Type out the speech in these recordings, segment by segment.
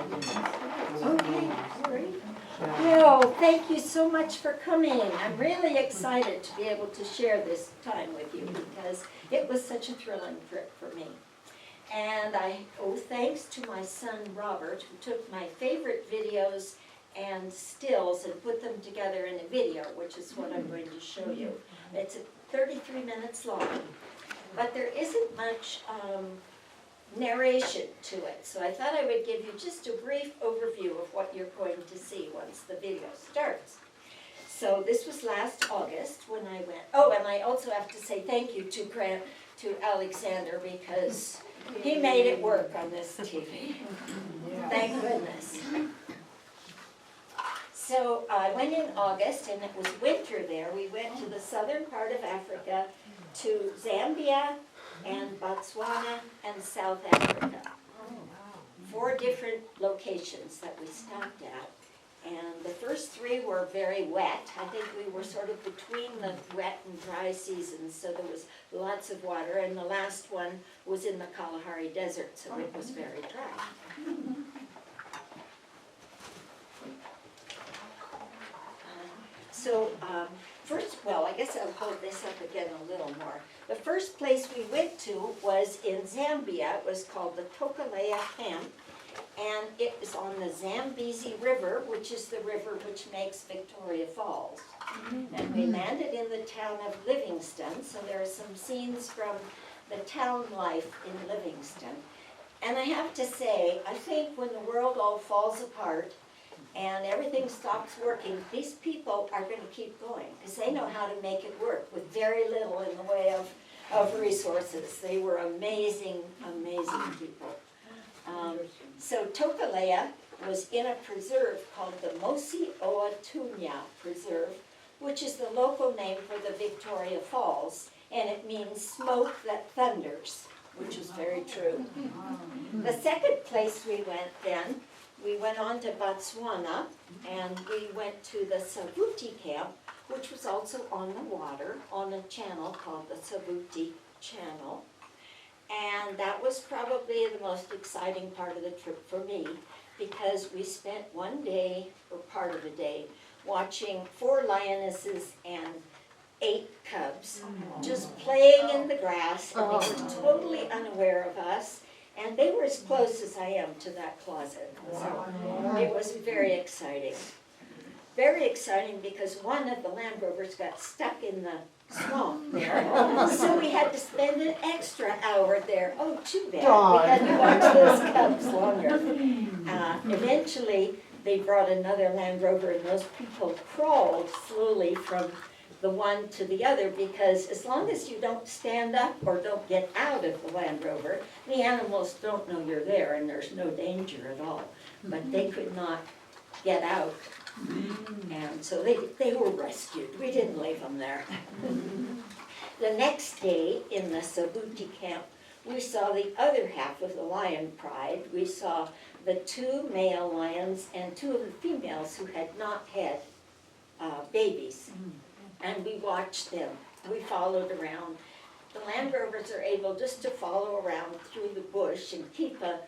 Okay, great. Well, thank you so much for coming. I'm really excited to be able to share this time with you because it was such a thrilling trip for me. And I owe thanks to my son Robert, who took my favorite videos and stills and put them together in a video, which is what I'm going to show you. It's 33 minutes long, but there isn't much narration to it, so I thought I would give you just a brief overview of what you're going to see once the video starts. So this was last August when I went. Oh, and I also have to say thank you to Alexander because he made it work on this TV. Thank goodness. So I went in August and it was winter there. We went to the southern part of Africa, to Zambia and Botswana and South Africa. 4 different locations that we stopped at. And the first 3 were very wet. I think we were sort of between the wet and dry seasons, so there was lots of water. And the last one was in the Kalahari Desert, so it was very dry. First, well, I guess I'll hold this up again a little more. The first place we went to was in Zambia. It was called the Tokalea Camp, and it is on the Zambezi River, which is the river which makes Victoria Falls. And we landed in the town of Livingston, so there are some scenes from the town life in Livingston. And I have to say, I think when the world all falls apart, and everything stops working, these people are going to keep going because they know how to make it work with very little in the way of resources. They were amazing, amazing people. So Tokalea was in a preserve called the Mosi Oa Tunya Preserve, which is the local name for the Victoria Falls, and it means smoke that thunders, which is very true. The second place we went then, we went on to Botswana, and we went to the Savuti camp, which was also on the water, on a channel called the Savuti Channel. And that was probably the most exciting part of the trip for me, because we spent one day, or part of a day, watching 4 lionesses and 8 cubs, just playing in the grass, and they were totally unaware of us. And they were as close as I am to that closet. So it was very exciting. Very exciting because one of the Land Rovers got stuck in the swamp there. So we had to spend an extra hour there. Oh, too bad. We had to watch those cubs longer. Eventually, they brought another Land Rover, and those people crawled slowly from the one to the other, because as long as you don't stand up or don't get out of the Land Rover, the animals don't know you're there and there's no danger at all. But they could not get out, and so they were rescued. We didn't leave them there. The next day in the Savuti camp, we saw the other half of the lion pride. We saw the 2 male lions and 2 of the females who had not had babies. And we watched them. We followed around. The Land Rovers are able just to follow around through the bush and keep a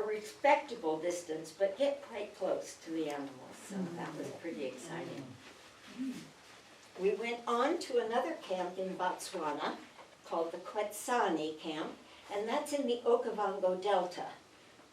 respectable distance, but get quite close to the animals. So that was pretty exciting. We went on to another camp in Botswana called the Quetsani camp, and that's in the Okavango Delta.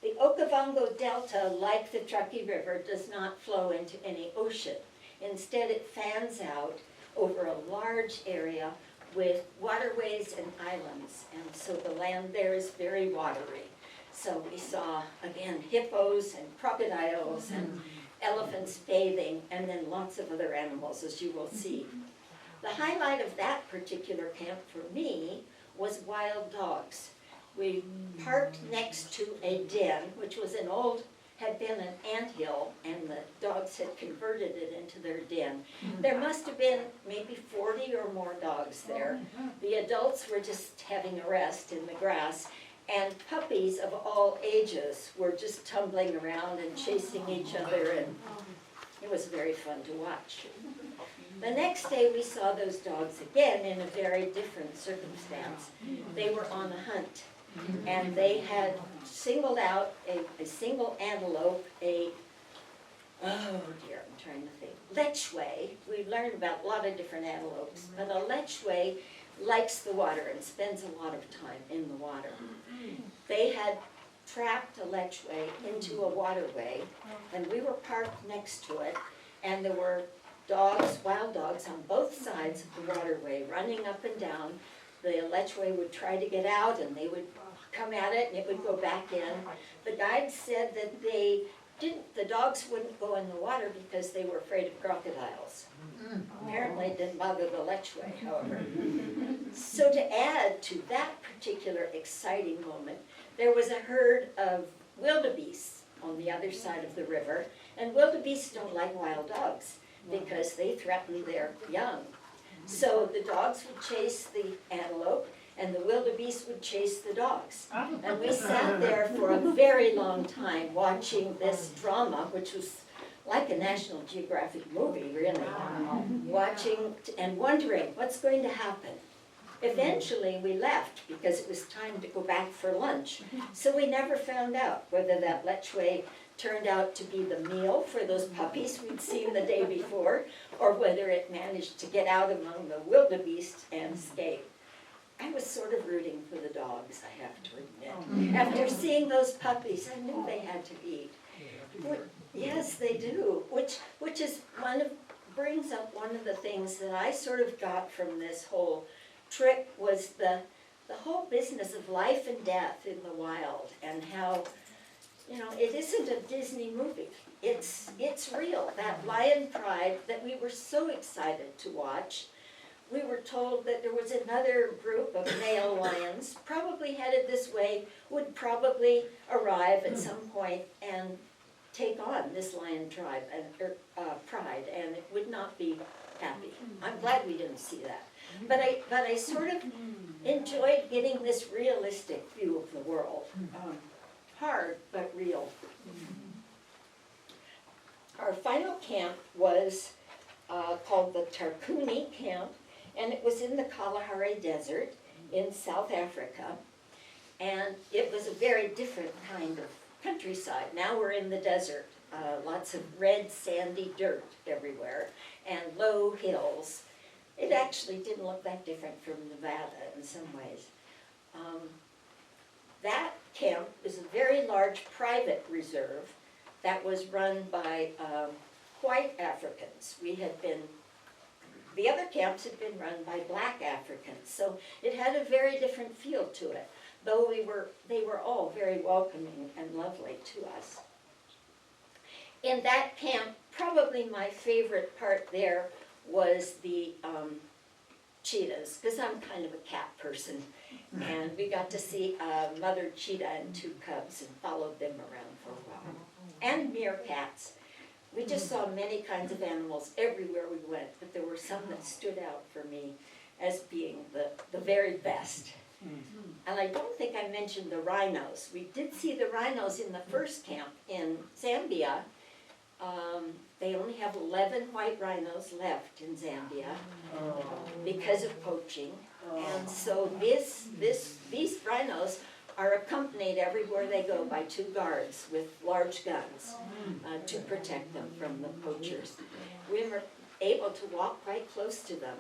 The Okavango Delta, like the Truckee River, does not flow into any ocean. Instead, it fans out over a large area with waterways and islands, and so the land there is very watery. So we saw, again, hippos and crocodiles and elephants bathing, and then lots of other animals, as you will see. The highlight of that particular camp for me was wild dogs. We parked next to a den, which was had been an anthill, and the dogs had converted it into their den. There must have been maybe 40 or more dogs there. The adults were just having a rest in the grass, and puppies of all ages were just tumbling around and chasing each other, and it was very fun to watch. The next day we saw those dogs again in a very different circumstance. They were on a hunt. And they had singled out a single antelope, oh dear, I'm trying to think, lechwe. We learned about a lot of different antelopes, but a lechwe likes the water and spends a lot of time in the water. They had trapped a lechwe into a waterway, and we were parked next to it, and there were dogs, wild dogs on both sides of the waterway running up and down. The lechwe would try to get out, and they would come at it, and it would go back in. The guide said that the dogs wouldn't go in the water because they were afraid of crocodiles. Apparently it didn't bother the lechwe, however. So to add to that particular exciting moment, there was a herd of wildebeests on the other side of the river, and wildebeests don't like wild dogs because they threaten their young. So the dogs would chase the antelope, and the wildebeest would chase the dogs. And we sat there for a very long time watching this drama, which was like a National Geographic movie, really. Watching and wondering what's going to happen. Eventually we left because it was time to go back for lunch. So we never found out whether that lechwe turned out to be the meal for those puppies we'd seen the day before, or whether it managed to get out among the wildebeest and escape. I was sort of rooting for the dogs, I have to admit. After seeing those puppies, I knew they had to eat. Yes, they do, which is brings up one of the things that I sort of got from this whole trip was the whole business of life and death in the wild, and how, you know, it isn't a Disney movie. It's real. That lion pride that we were so excited to watch. We were told that there was another group of male lions, probably headed this way, would probably arrive at some point and take on this lion tribe and pride, and it would not be happy. I'm glad we didn't see that. But I sort of enjoyed getting this realistic view of the world. Hard, but real. Our final camp was called the Tarkuni Camp, and it was in the Kalahari Desert in South Africa. And it was a very different kind of countryside. Now we're in the desert. Lots of red sandy dirt everywhere and low hills. It actually didn't look that different from Nevada in some ways. That camp is a very large private reserve that was run by white Africans. The other camps had been run by black Africans, so it had a very different feel to it, though they were all very welcoming and lovely to us. In that camp, probably my favorite part there was the cheetahs, because I'm kind of a cat person, and we got to see a mother cheetah and two cubs and followed them around for a while. And meerkats. We just saw many kinds of animals everywhere we went, but there were some that stood out for me as being the very best. And I don't think I mentioned the rhinos. We did see the rhinos in the first camp in Zambia. They only have 11 white rhinos left in Zambia because of poaching. And so these rhinos are accompanied everywhere they go by 2 guards with large guns to protect them from the poachers. We were able to walk quite close to them,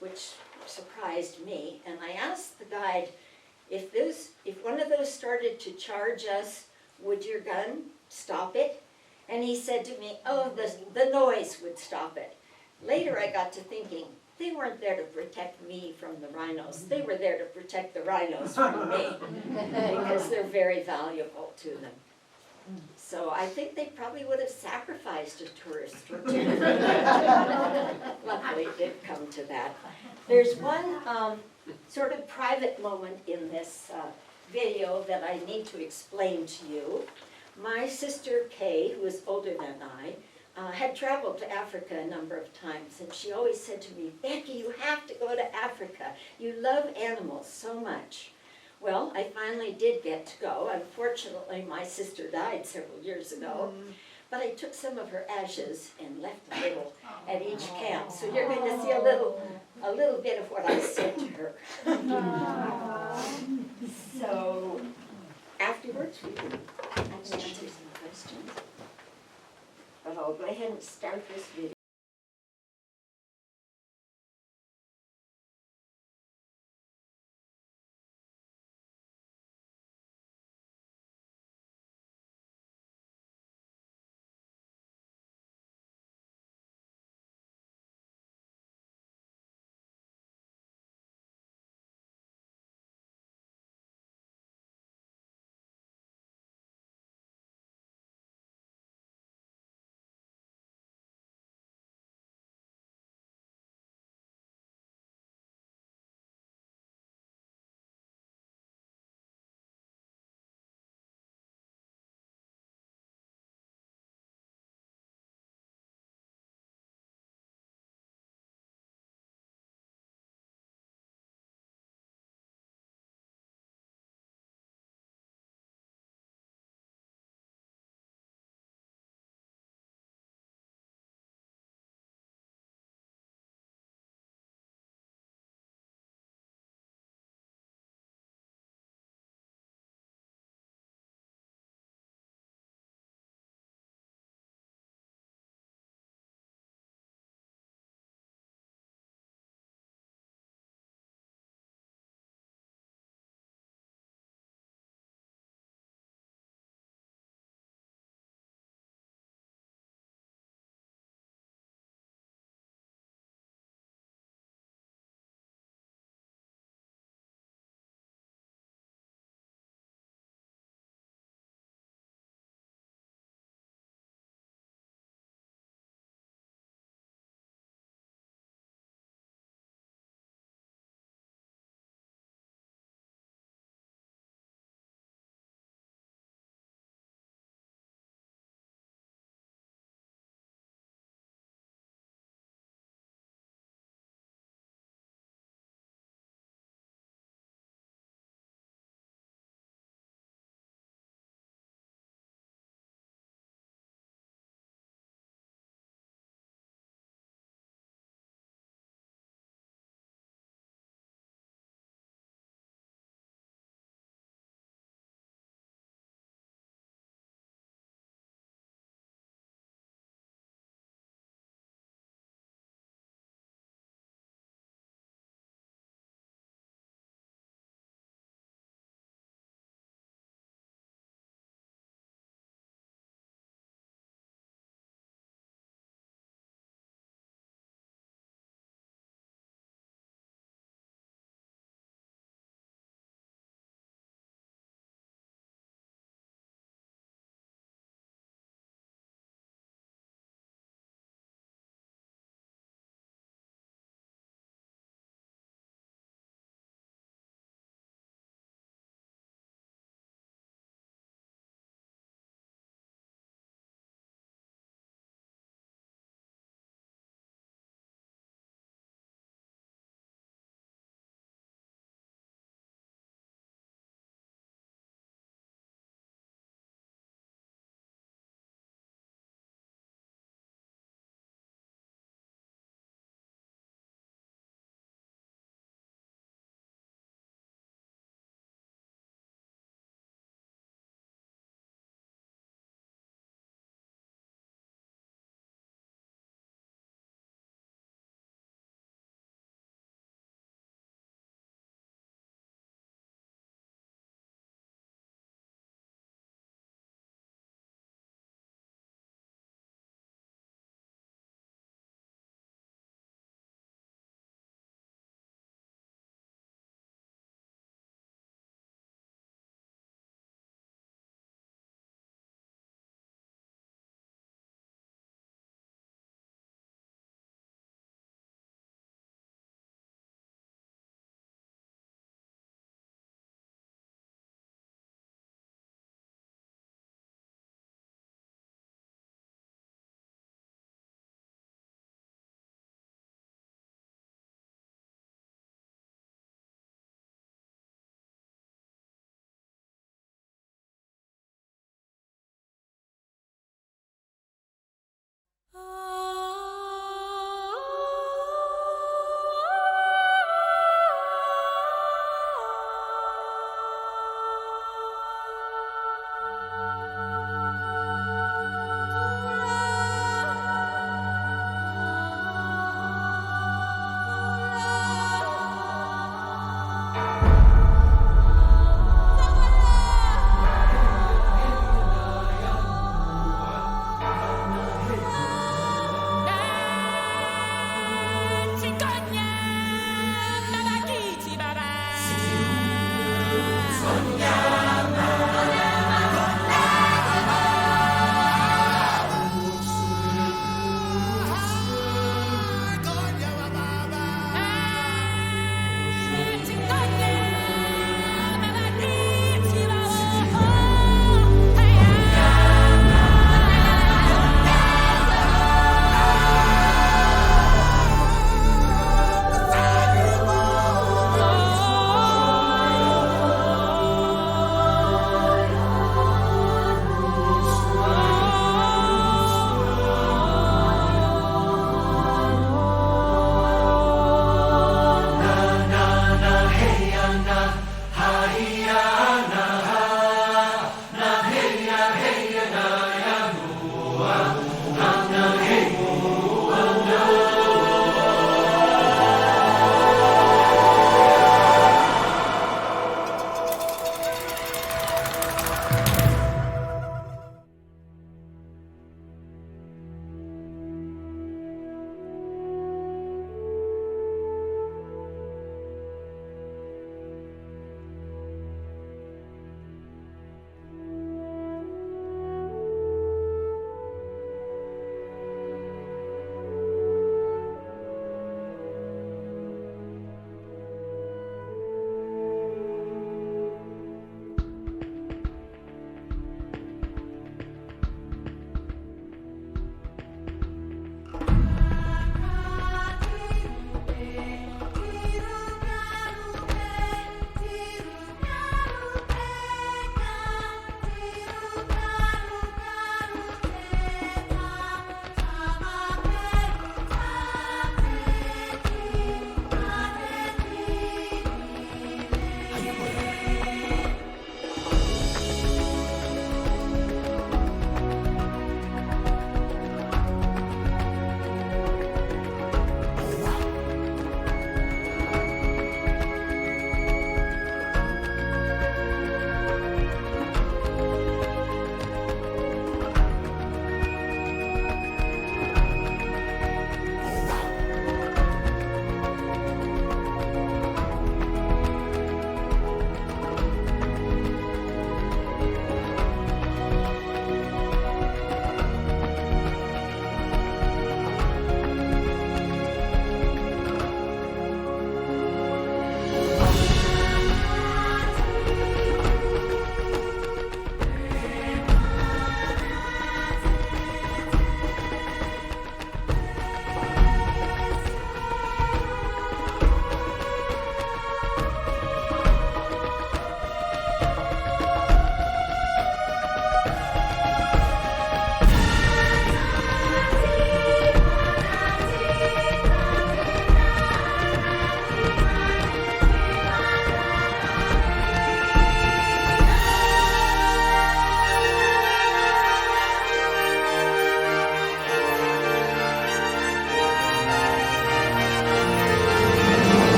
which surprised me. And I asked the guide, if one of those started to charge us, would your gun stop it? And he said to me, oh, the noise would stop it. Later I got to thinking, they weren't there to protect me from the rhinos. They were there to protect the rhinos from me because they're very valuable to them. So I think they probably would have sacrificed a tourist or two. Luckily it didn't come to that. There's one sort of private moment in this video that I need to explain to you. My sister Kay, who is older than I, had traveled to Africa a number of times, and she always said to me, Becky, you have to go to Africa. You love animals so much. Well, I finally did get to go. Unfortunately, my sister died several years ago, but I took some of her ashes and left a little at each camp. So you're going to see a little bit of what I said to her. So afterwards, we can answer some questions. But I'll go ahead and start this video.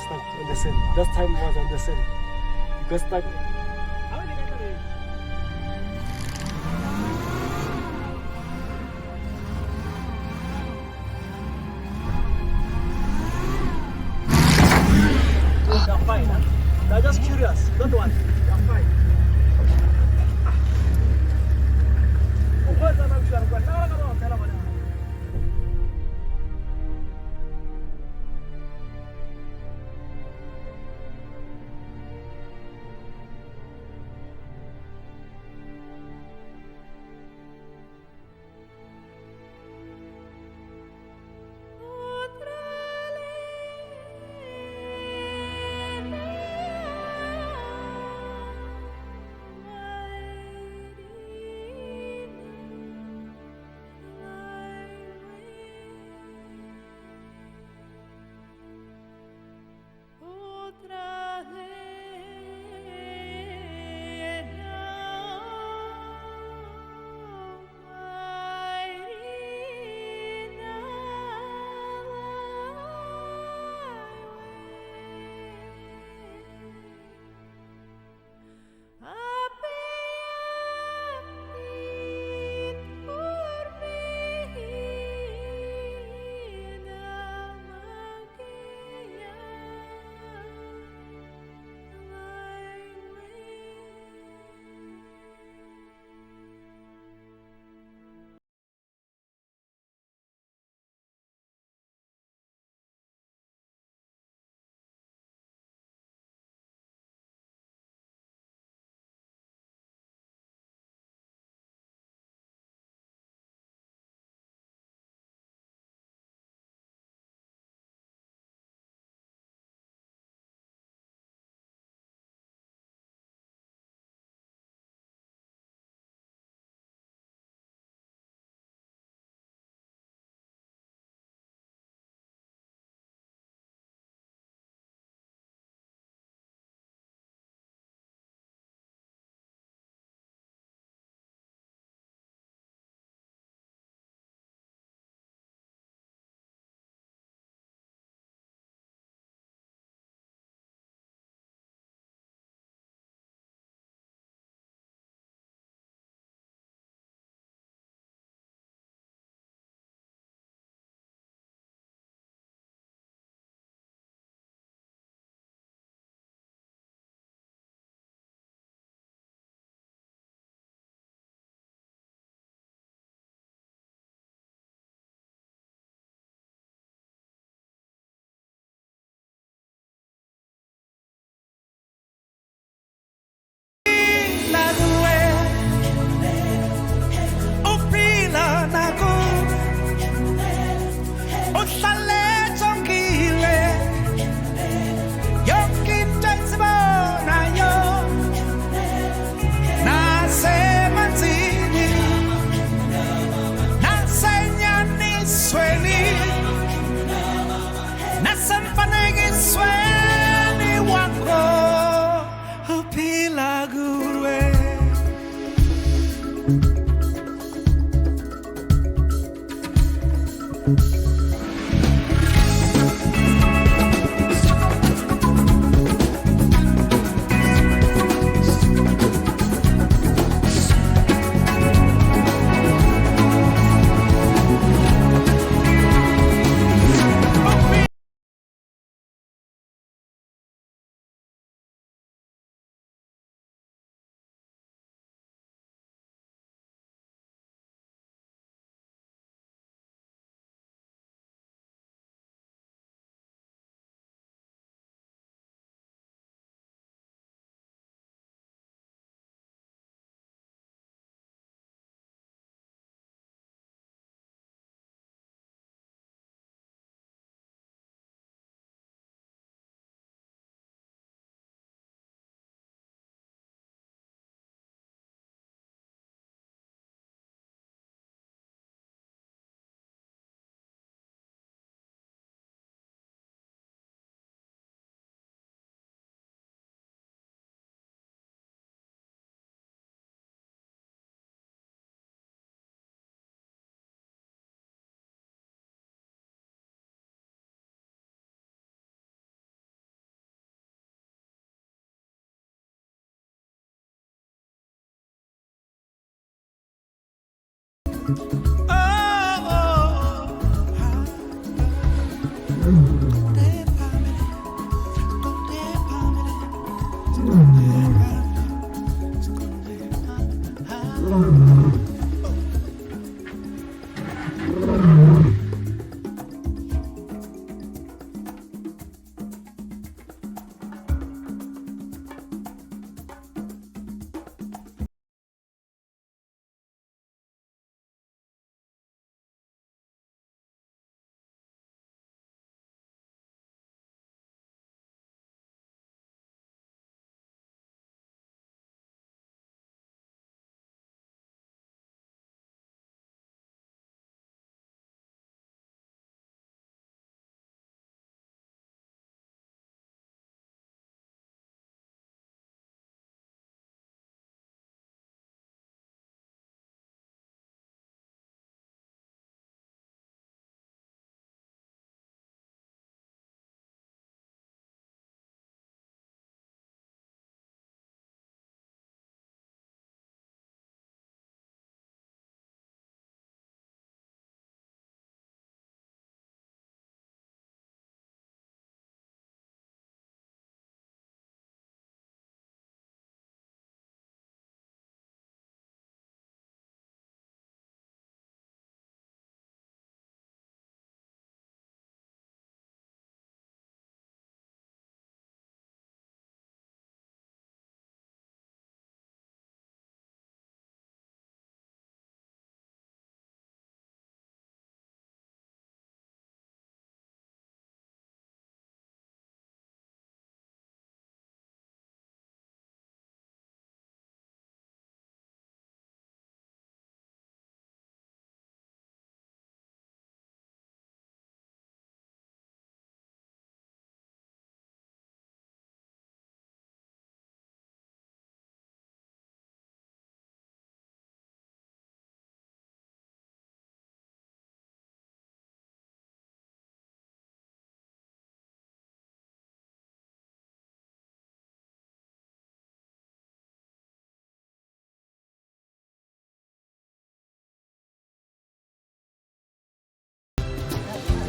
stuck on the sand. That time was on the sand. It got stuck. They're fine. Huh? They're just curious. Don't worry. They're fine.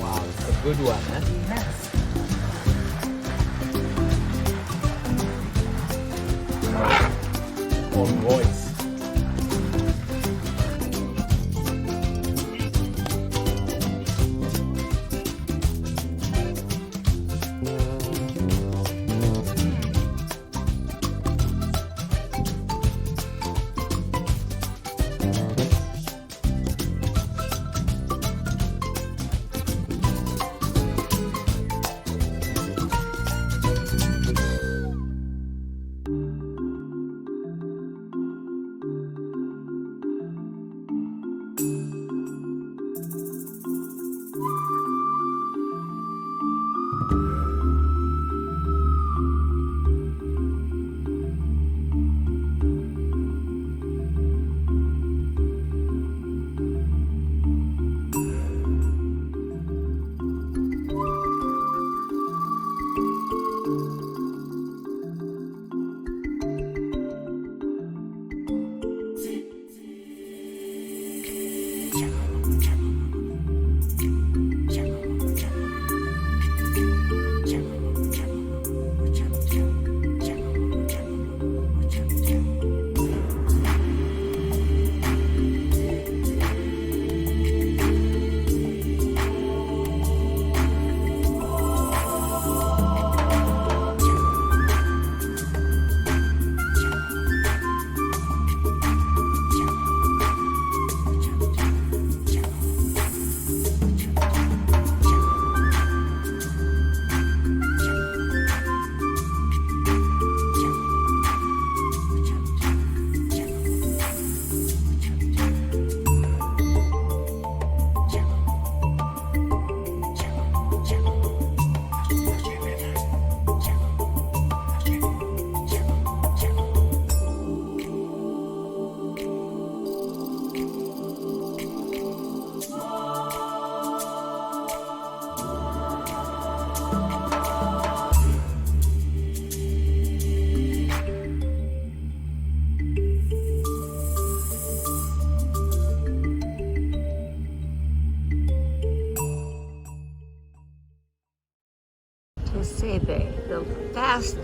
Wow, it's a good one, huh? Yes. Own voice.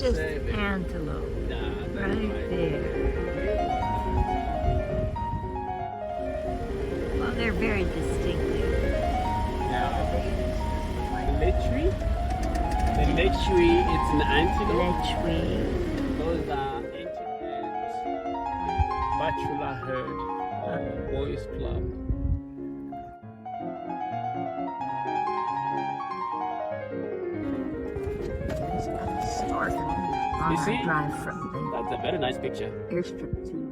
just antelope Yeah, right there. Well, they're very distinctive. The lead tree? The lead tree, it's an antelope. Lechwe. Those are ancient bachelor herd or boys club. There's a stork on You our see? drive from the That's a very nice picture. airstrip to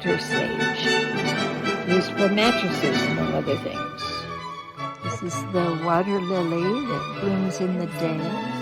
water sage, used for mattresses, among other things. This is the water lily that blooms in the day.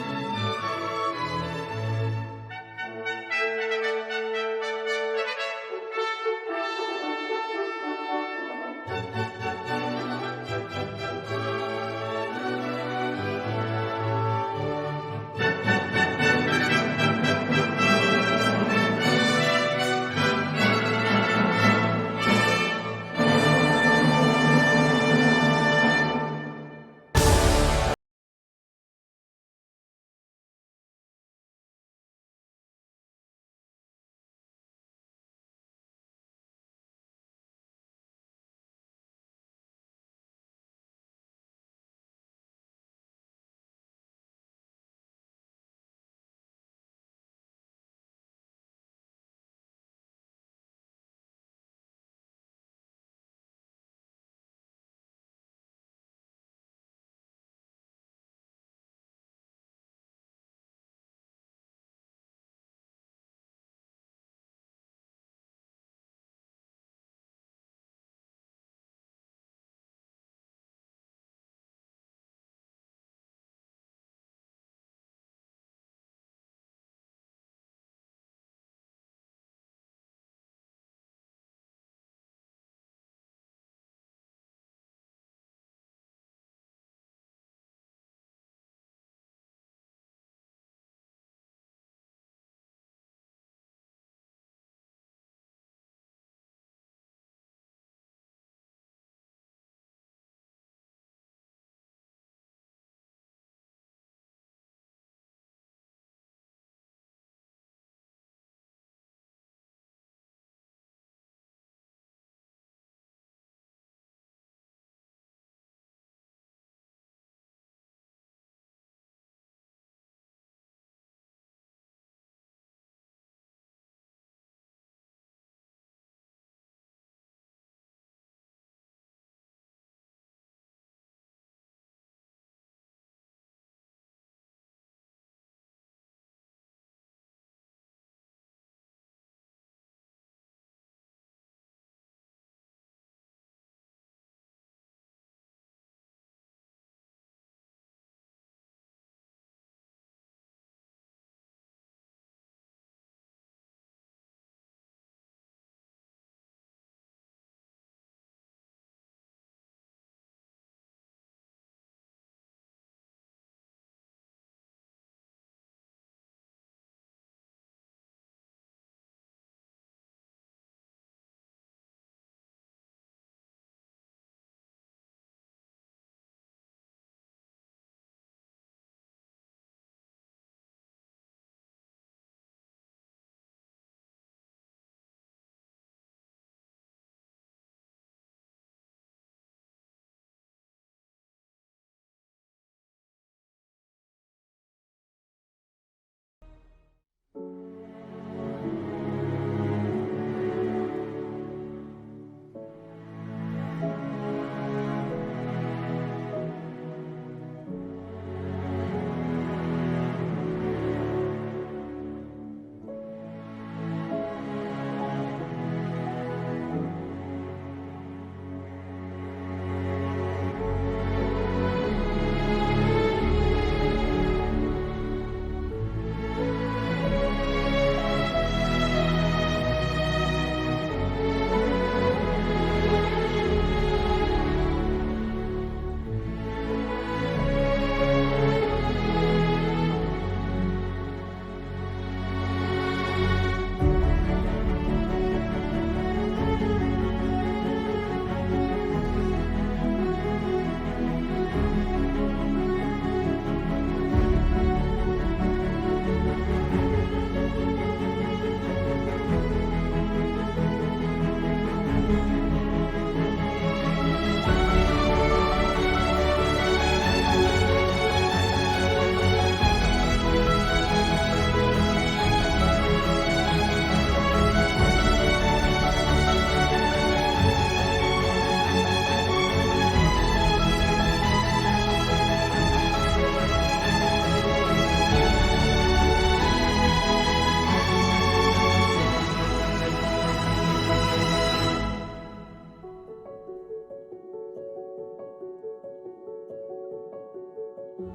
What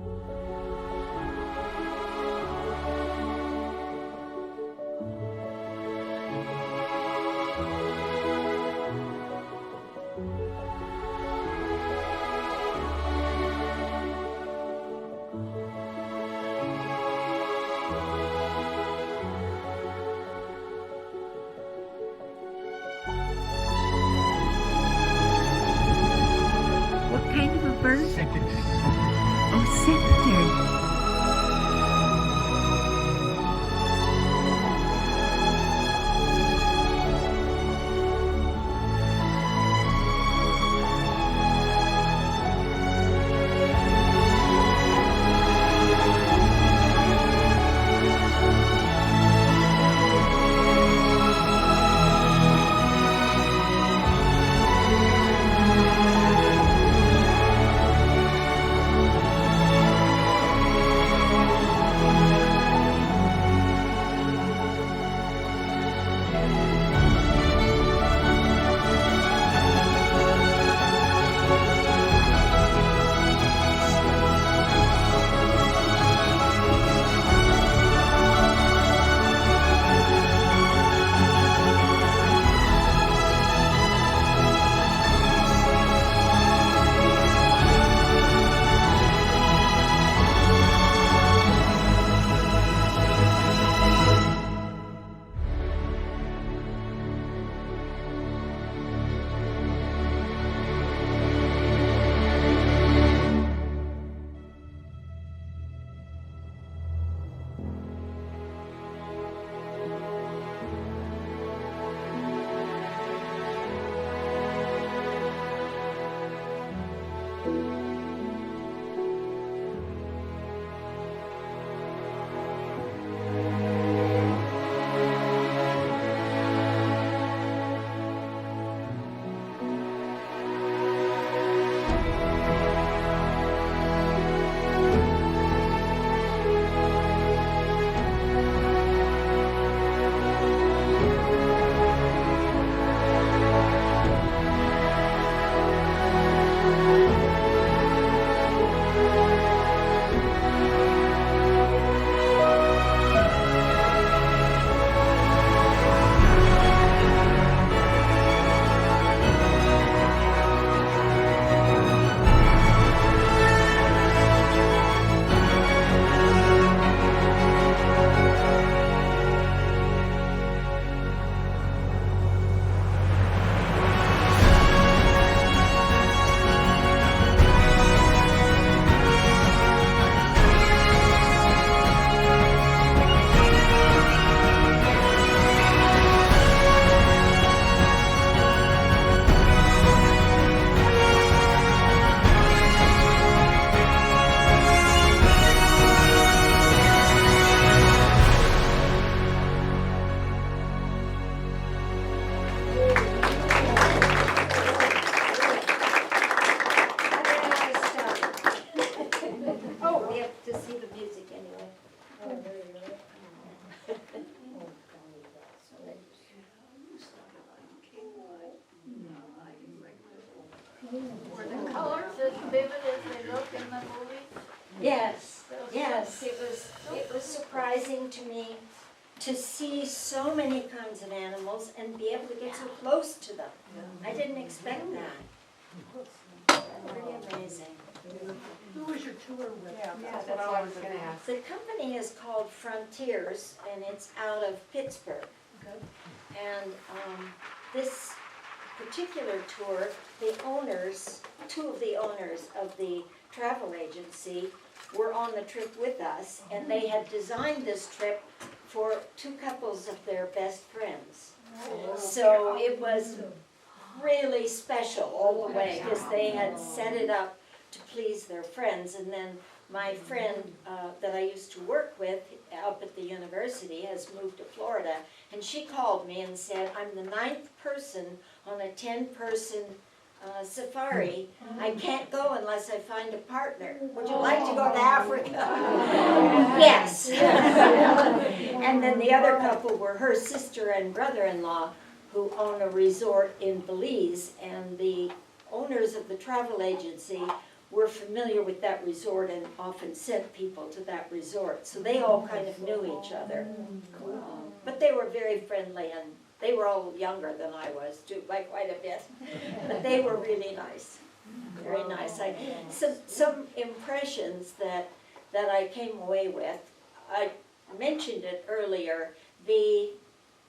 kind of a bird? Secretary. Oh, secretary. Were the colors as vivid as they look in the movie? Yes, yes, it was surprising to me to see so many kinds of animals and be able to get so close to them. I didn't expect that. Pretty amazing. Who was your tour with? Yeah, that's what I was gonna ask. The company is called Frontiers, and it's out of Pittsburgh. And this particular tour, the owners, two of the owners of the travel agency were on the trip with us, and they had designed this trip for two couples of their best friends. So it was really special all the way, because they had set it up to please their friends. And then my friend that I used to work with up at the university has moved to Florida, and she called me and said, I'm the 9th person on a 10-person safari. I can't go unless I find a partner. Would you like to go to Africa? Yes. And then the other couple were her sister and brother-in-law, who own a resort in Belize, and the owners of the travel agency were familiar with that resort and often sent people to that resort. So they all kind of knew each other. But they were very friendly, and they were all younger than I was too, by quite a bit. But they were really nice, very nice. Some impressions that I came away with. I mentioned it earlier. The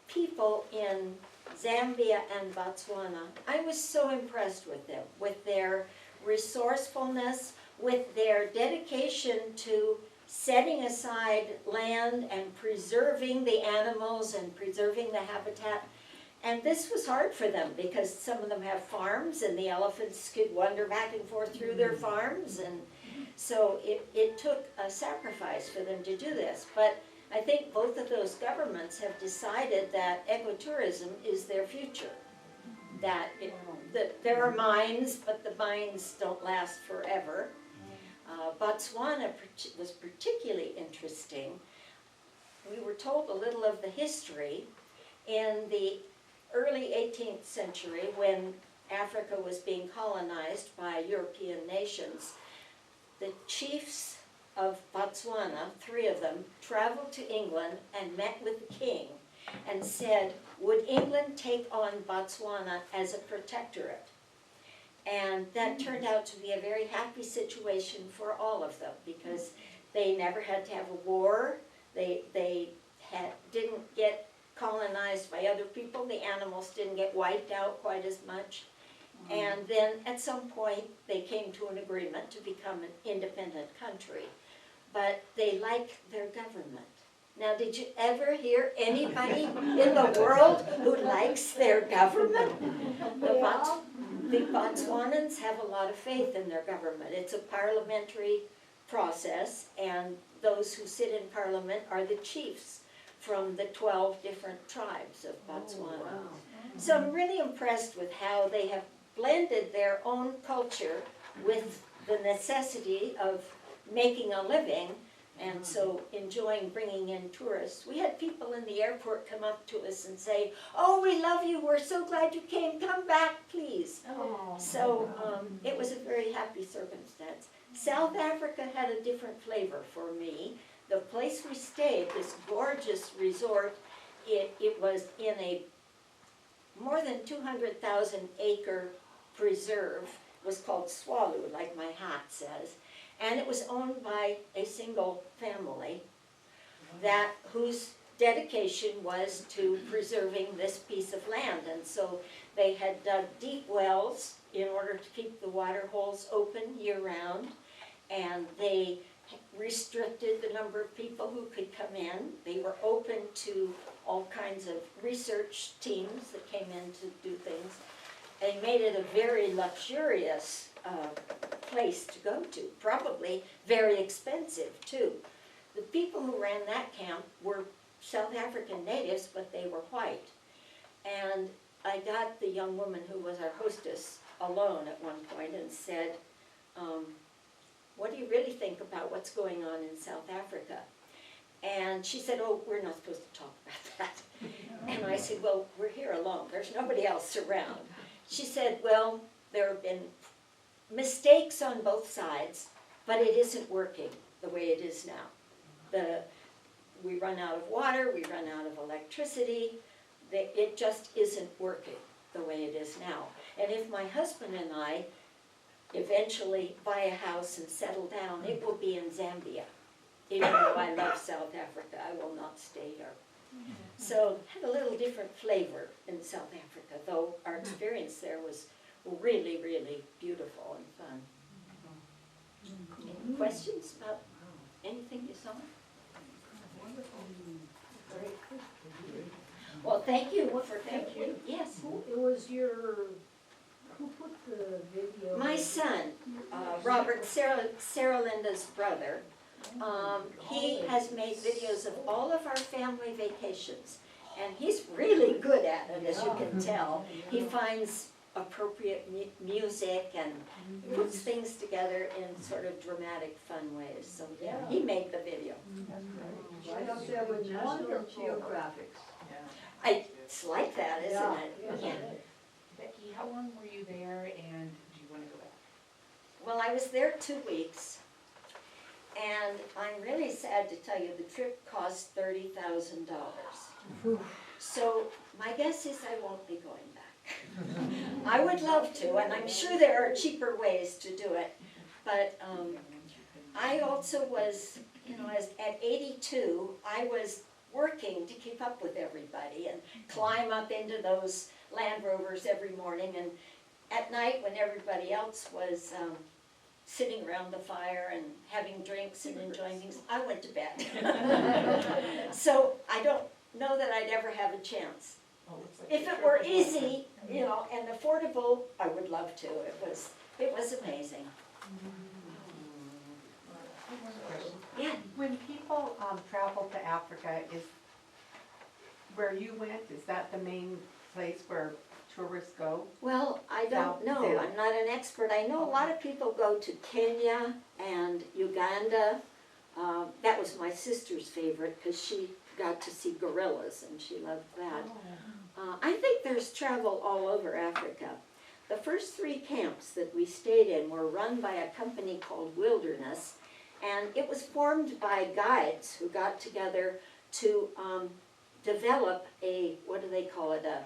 people in Zambia and Botswana, I was so impressed with them, with their resourcefulness, with their dedication to setting aside land and preserving the animals and preserving the habitat. And this was hard for them because some of them have farms and the elephants could wander back and forth through their farms. And so it took a sacrifice for them to do this. But I think both of those governments have decided that ecotourism is their future. That there are mines, but the mines don't last forever. Botswana was particularly interesting. We were told a little of the history. In the early 18th century, when Africa was being colonized by European nations, the chiefs of Botswana, 3 of them, traveled to England and met with the king and said, would England take on Botswana as a protectorate? And that turned out to be a very happy situation for all of them because they never had to have a war. They didn't get colonized by other people. The animals didn't get wiped out quite as much. And then at some point they came to an agreement to become an independent country. But they like their government. Now, did you ever hear anybody in the world who likes their government? The Botswanans have a lot of faith in their government. It's a parliamentary process, and those who sit in parliament are the chiefs from the 12 different tribes of Botswana. So I'm really impressed with how they have blended their own culture with the necessity of making a living, and so enjoying bringing in tourists. We had people in the airport come up to us and say, oh, we love you, we're so glad you came, come back, please. So it was a very happy circumstance. South Africa had a different flavor for me. The place we stayed, this gorgeous resort, it was in a more than 200,000 acre preserve, was called Swalu, like my hat says. And it was owned by a single family whose dedication was to preserving this piece of land. And so they had dug deep wells in order to keep the water holes open year-round. And they restricted the number of people who could come in. They were open to all kinds of research teams that came in to do things. They made it a very luxurious place to go to, probably very expensive too. The people who ran that camp were South African natives, but they were white. And I got the young woman who was our hostess alone at one point and said, what do you really think about what's going on in South Africa? And she said, oh, we're not supposed to talk about that. And I said, well, we're here alone. There's nobody else around. She said, well, there have been mistakes on both sides, but it isn't working the way it is now. We run out of water, we run out of electricity. It just isn't working the way it is now. And if my husband and I eventually buy a house and settle down, it will be in Zambia. Even though I love South Africa, I will not stay here. So it had a little different flavor in South Africa, though our experience there was really, really beautiful and fun. Any questions about anything you saw? Well, thank you for you. Yes. It was who put the video? My son, Robert, Sarah Linda's brother, he has made videos of all of our family vacations, and he's really good at it, as you can tell. He finds appropriate music and puts things together in sort of dramatic, fun ways. So yeah, he made the video. Right up there with National Geographic. It's like that, isn't it? Yeah. Becky, how long were you there and do you want to go back? Well, I was there 2 weeks, and I'm really sad to tell you, the trip cost $30,000. So my guess is I won't be going back. I would love to, and I'm sure there are cheaper ways to do it, but I also was, at 82, I was working to keep up with everybody and climb up into those Land Rovers every morning, and at night when everybody else was sitting around the fire and having drinks and enjoying things, I went to bed. So I don't know that I'd ever have a chance. If it were easy, and affordable, I would love to. It was amazing. Yeah. When people travel to Africa, is where you went, is that the main place where tourists go? Well, I don't know. South. I'm not an expert. I know a lot of people go to Kenya and Uganda. That was my sister's favorite because she got to see gorillas and she loved that. I think there's travel all over Africa. The first 3 camps that we stayed in were run by a company called Wilderness, and it was formed by guides who got together to develop a, what do they call it, a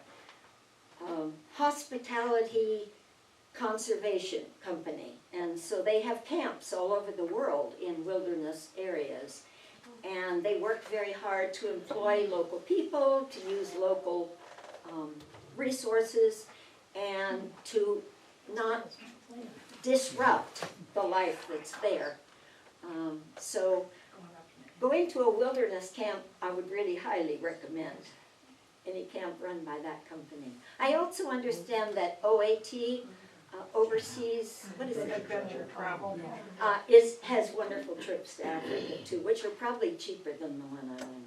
hospitality conservation company. And so they have camps all over the world in wilderness areas. And they work very hard to employ local people, to use local resources, and to not disrupt the life that's there. So going to a wilderness camp, I would really highly recommend any camp run by that company. I also understand that OAT, overseas, what is it? Adventure travel. Has wonderful trips to Africa too, which are probably cheaper than the one I went on.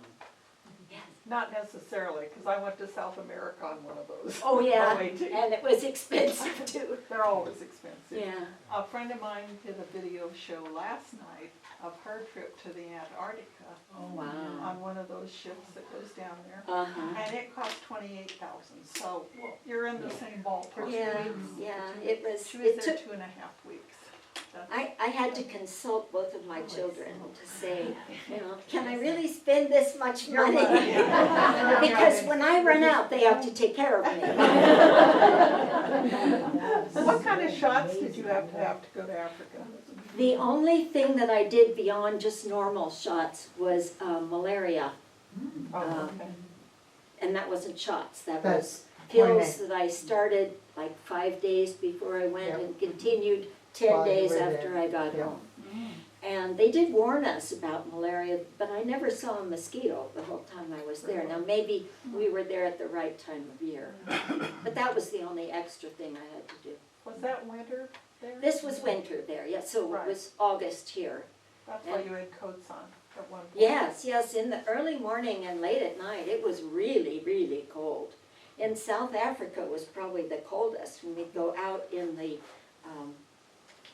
Yes. Not necessarily, because I went to South America on one of those. Oh, yeah, OAT. and it was expensive too. They're always expensive. Yeah. A friend of mine did a video show last night of her trip to the Antarctica Wow. on one of those ships that goes down there. Uh-huh. And it cost $28,000, so you're in the same ballpark. Yeah, yeah, it was, She was it there took, 2.5 weeks. I had to consult both of my children to say, can I really spend this much money? Because when I run out, they have to take care of me. What kind of shots did you have to go to Africa? The only thing that I did beyond just normal shots was malaria, Oh, okay. and that wasn't shots, that That's was pills that I started like 5 days before I went Yep. and continued 10 While you days were after there. I got Yep. home. And they did warn us about malaria, but I never saw a mosquito the whole time I was there. Now maybe we were there at the right time of year, but that was the only extra thing I had to do. Was that winter there? This was winter there, yes, so Right. it was August here. That's why you had coats on at one point. Yes, in the early morning and late at night, it was really, really cold. In South Africa was probably the coldest. When we'd go out in the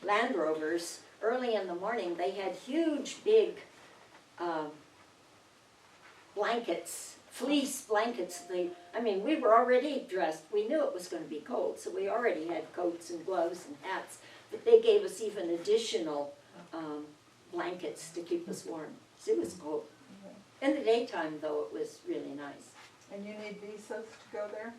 Land Rovers, early in the morning, they had huge, big blankets, fleece blankets. We were already dressed. We knew it was going to be cold, so we already had coats and gloves and hats. But they gave us even additional blankets to keep us warm. So it was cold. In the daytime, though, it was really nice. And you need visas to go there?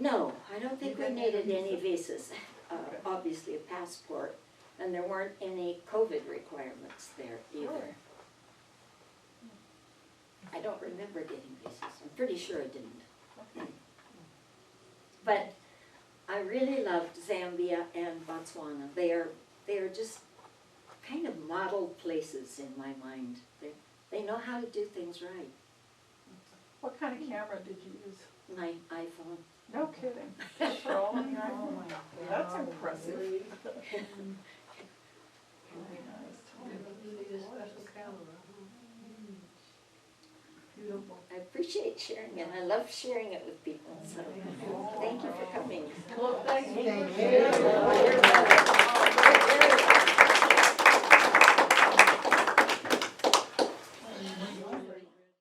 No, I don't think You we didn't need a needed any visa? visas. Okay. Obviously a passport, and there weren't any COVID requirements there either. I don't remember getting visas. I'm pretty sure I didn't. But I really loved Zambia and Botswana. They are just kind of model places in my mind. They know how to do things right. What kind of camera did you use? My iPhone. No kidding. For all of your iPhone? That's impressive. Very nice. Beautiful. I appreciate sharing it. I love sharing it with people. So thank you for coming. Well, thank you. Thank for you. sharing. You're welcome.